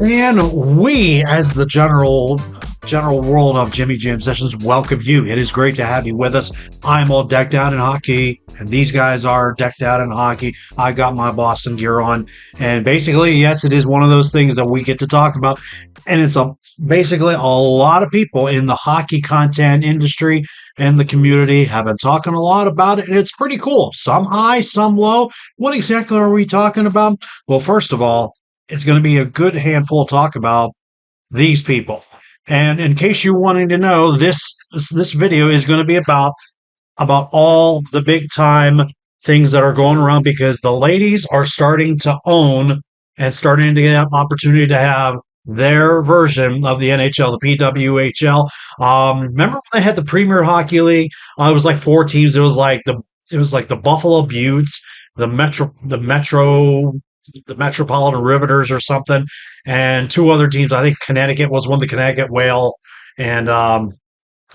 And we, as the general world of Jimmy Jam Sessions, welcome you. It is great to have you with us. I'm all decked out in hockey, and these guys are decked out in hockey. I got my Boston gear on, and basically, yes, it is one of those things that we get to talk about. And it's basically a lot of people in the hockey content industry and the community have been talking a lot about it, and it's pretty cool. Some high, some low. What exactly are we talking about? Well, first of all, it's going to be a good handful to talk about these people. And in case you're wanting to know, this video is going to be about all the big time things that are going around because the ladies are starting to own and starting to get an opportunity to have their version of the NHL, the PWHL. Remember when they had the Premier Hockey League? It was like four teams. It was like the Buffalo Buttes, the Metropolitan Riveters or something, and two other teams. I think Connecticut was one, the Connecticut Whale, and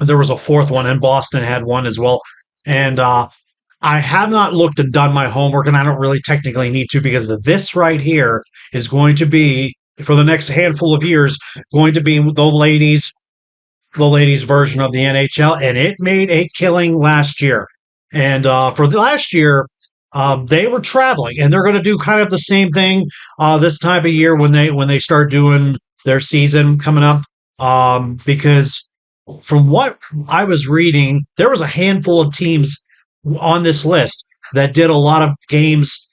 there was a fourth one, and Boston had one as well. And I have not looked and done my homework, and I don't really technically need to because this right here is going to be, for the next handful of years, going to be the ladies version of the NHL, and it made a killing last year. And for the last year, they were traveling, and they're going to do kind of the same thing this time of year when they start doing their season coming up. Because from what I was reading, there was a handful of teams on this list that did a lot of games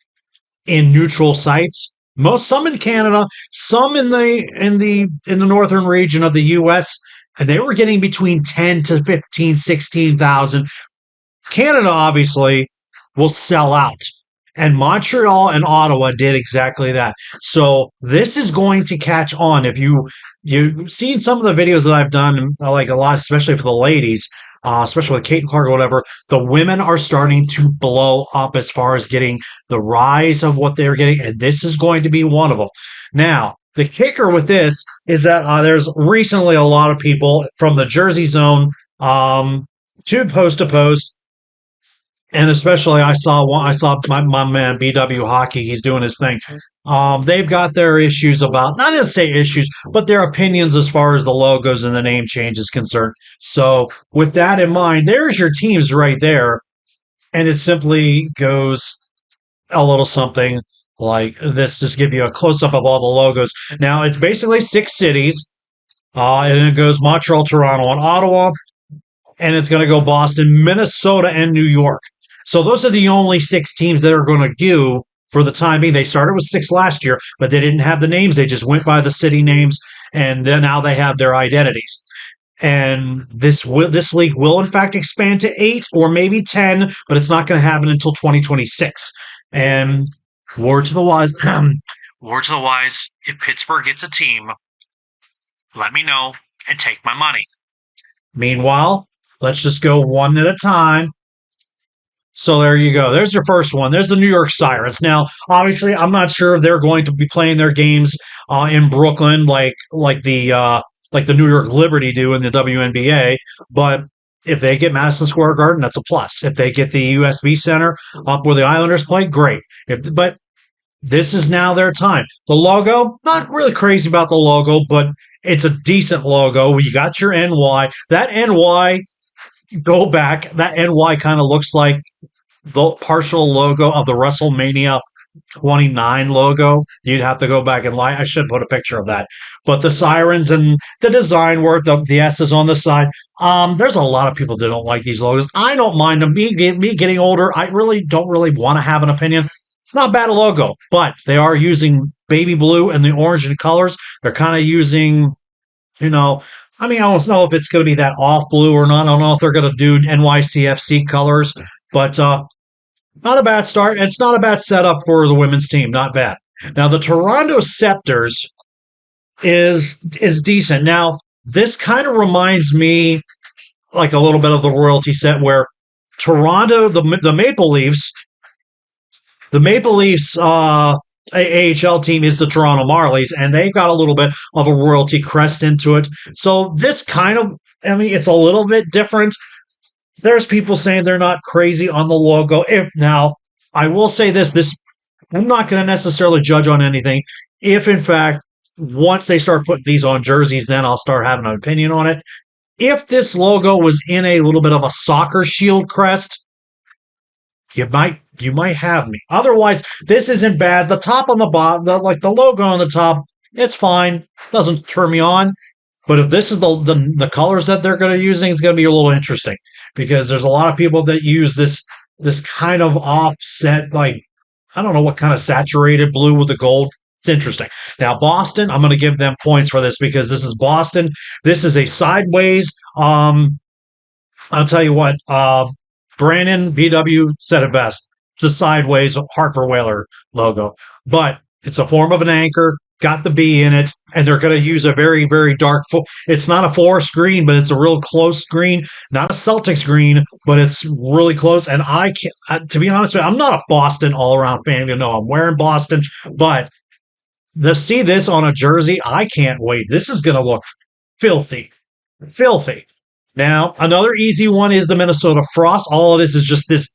in neutral sites. Some in Canada, some in the northern region of the U.S., and they were getting between 10 to 15, 16,000. Canada, obviously, will sell out. And Montreal and Ottawa did exactly that. So this is going to catch on. If you've seen some of the videos that I've done, like a lot, especially for the ladies, especially with Kate and Clark or whatever, the women are starting to blow up as far as getting the rise of what they're getting, and this is going to be one of them. Now, the kicker with this is that there's recently a lot of people from the Jersey Zone to post, and especially I saw my man BW Hockey. He's doing his thing. They've got their issues about, not to say issues, but their opinions as far as the logos and the name change is concerned. So with that in mind, there's your teams right there, and it simply goes a little something like this. Just give you a close up of all the logos. Now it's basically 6 cities, and it goes Montreal, Toronto, and Ottawa, and it's going to go Boston, Minnesota, and New York. So those are the only 6 teams that are going to do for the time being. They started with 6 last year, but they didn't have the names. They just went by the city names, and then now they have their identities. And this league will, in fact, expand to 8 or maybe 10, but it's not going to happen until 2026. And word to the wise, if Pittsburgh gets a team, let me know and take my money. Meanwhile, let's just go one at a time. So there you go. There's your first one. There's the New York Sirens. Now, obviously, I'm not sure if they're going to be playing their games in Brooklyn like the New York Liberty do in the WNBA, but if they get Madison Square Garden, that's a plus. If they get the USB Center up where the Islanders play, great. But this is now their time. The logo, not really crazy about the logo, but it's a decent logo. You got your NY. That NY, go back. That NY kind of looks like the partial logo of the WrestleMania 29 logo. You'd have to go back and lie. I should put a picture of that. But the sirens and the design work, the S's on the side. There's a lot of people that don't like these logos. I don't mind them. Me getting older, I really don't want to have an opinion. It's not a bad logo, but they are using baby blue and the orange in colors. They're kind of using, I don't know if it's going to be that off blue or not. I don't know if they're going to do NYCFC colors, but not a bad start. It's not a bad setup for the women's team. Not bad. Now, the Toronto Scepters is decent. Now, this kind of reminds me like a little bit of the royalty set where Toronto, the Maple Leafs, AHL team is the Toronto Marlies, and they've got a little bit of a royalty crest into it. So this kind of, it's a little bit different. There's people saying they're not crazy on the logo. Now, I will say this, I'm not going to necessarily judge on anything. If, in fact, once they start putting these on jerseys, then I'll start having an opinion on it. If this logo was in a little bit of a soccer shield crest, you might have me. Otherwise, this isn't bad. The top on the bottom, like the logo on the top, it's fine. Doesn't turn me on. But if this is the colors that they're going to using, it's going to be a little interesting because there's a lot of people that use this kind of offset, like I don't know what kind of saturated blue with the gold. It's interesting. Now Boston, I'm going to give them points for this because this is Boston. This is a sideways. I'll tell you what. Brandon BW said it best. It's a sideways Hartford Whaler logo, but it's a form of an anchor. Got the B in it, and they're going to use a very, very dark. It's not a forest green, but it's a real close green. Not a Celtics green, but it's really close. And I can't, to be honest with you, I'm not a Boston all-around fan. You know, I'm wearing Boston, but to see this on a jersey, I can't wait. This is going to look filthy, filthy. Now, another easy one is the Minnesota Frost. All it is just this.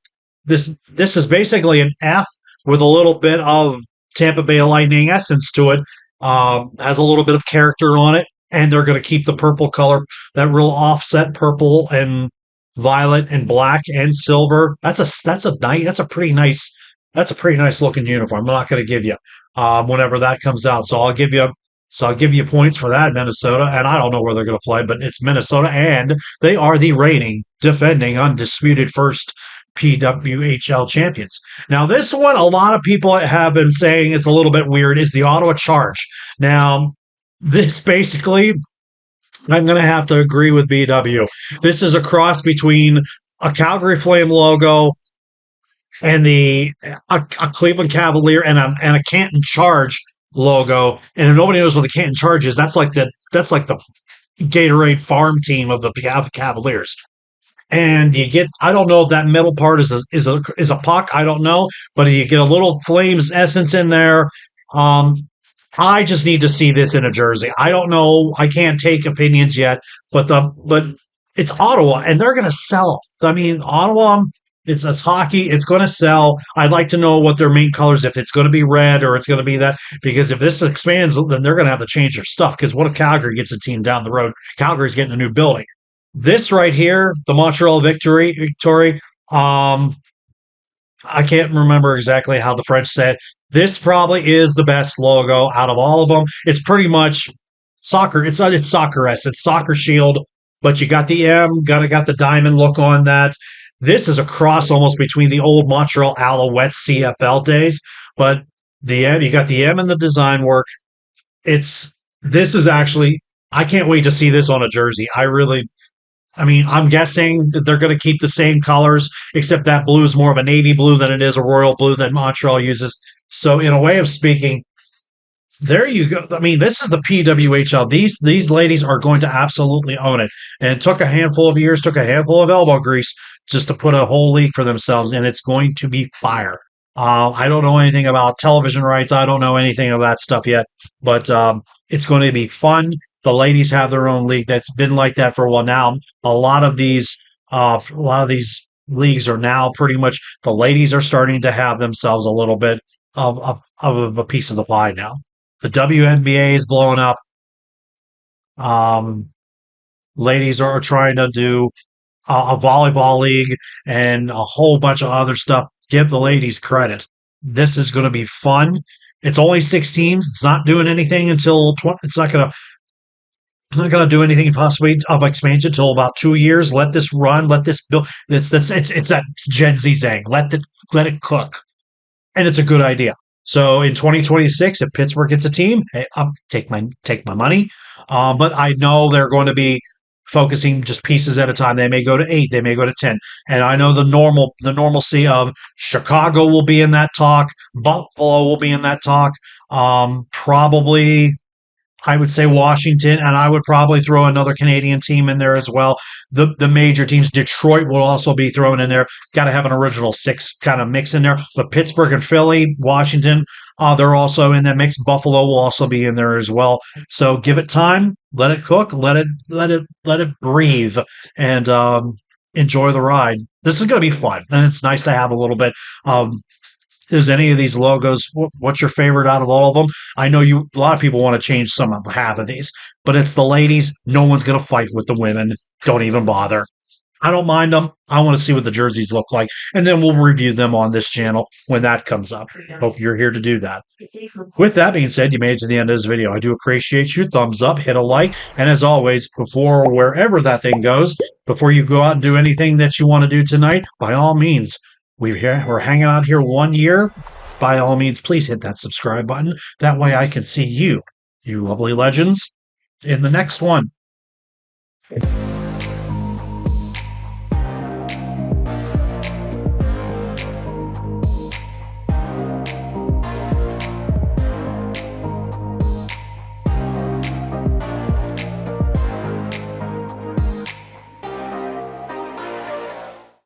This is basically an F with a little bit of Tampa Bay Lightning essence to it. Has a little bit of character on it, and they're going to keep the purple color, that real offset purple and violet and black and silver. That's a pretty nice looking uniform. I'm not going to give you whenever that comes out. So I'll give you points for that, Minnesota. And I don't know where they're going to play, but it's Minnesota, and they are the reigning, defending, undisputed first PWHL champions. Now, this one, a lot of people have been saying it's a little bit weird, is the Ottawa Charge. Now, this basically, I'm going to have to agree with BW. This is a cross between a Calgary Flame logo and a Cleveland Cavalier and a Canton Charge logo. And if nobody knows what the Canton Charge is, that's like the Gatorade farm team of the Cavaliers. And you get, I don't know if that middle part is a puck, I don't know, but you get a little Flames essence in there. I just need to see this in a jersey. I don't know, I can't take opinions yet, but it's Ottawa, and they're going to sell. I mean, Ottawa, it's hockey. It's going to sell. I'd like to know what their main colors, if it's going to be red or it's going to be that, because if this expands, then they're going to have to change their stuff. Because what if Calgary gets a team down the road? Calgary's getting a new building. This right here, the Montreal Victory. I can't remember exactly how the French said. This probably is the best logo out of all of them. It's pretty much soccer. It's soccer-esque. It's soccer shield, but you got the M, got the diamond look on that. This is a cross almost between the old Montreal Alouettes CFL days, but the M, you got the M in the design work. This is actually, I can't wait to see this on a jersey. I'm guessing that they're going to keep the same colors, except that blue is more of a navy blue than it is a royal blue that Montreal uses. So in a way of speaking, there you go. I mean, this is the PWHL. These ladies are going to absolutely own it. And it took a handful of years, took a handful of elbow grease just to put a whole league for themselves, and it's going to be fire. I don't know anything about television rights. I don't know anything of that stuff yet, but it's going to be fun. The ladies have their own league that's been like that for a while now. A lot of these leagues are now pretty much, the ladies are starting to have themselves a little bit of a piece of the pie now. The WNBA is blowing up. Ladies are trying to do a volleyball league and a whole bunch of other stuff. Give the ladies credit. This is going to be fun. It's only 6 teams. It's not doing anything until it's not going to do anything possibly of expansion until about 2 years. Let this run. Let this build. It's that Gen Z saying. Let it cook, and it's a good idea. So in 2026, if Pittsburgh gets a team, hey, I'll take my money. But I know they're going to be focusing just pieces at a time. They may go to 8, they may go to 10. And I know the normalcy of Chicago will be in that talk, Buffalo will be in that talk, probably I would say Washington, and I would probably throw another Canadian team in there as well. The major teams, Detroit will also be thrown in there. Got to have an original 6 kind of mix in there. But Pittsburgh and Philly, Washington, they're also in that mix. Buffalo will also be in there as well. So give it time, let it cook, let it breathe, and enjoy the ride. This is going to be fun, and it's nice to have a little bit Is any of these logos, what's your favorite out of all of them? I know a lot of people want to change some of half of these, but it's the ladies. No one's going to fight with the women. Don't even bother. I don't mind them. I want to see what the jerseys look like, and then we'll review them on this channel when that comes up. Hope you're here to do that. With that being said, you made it to the end of this video. I do appreciate you. Thumbs up, hit a like, and as always, before wherever that thing goes, before you go out and do anything that you want to do tonight, by all means, we're hanging out here 1 year. By all means, please hit that subscribe button. That way I can see you lovely legends, in the next one.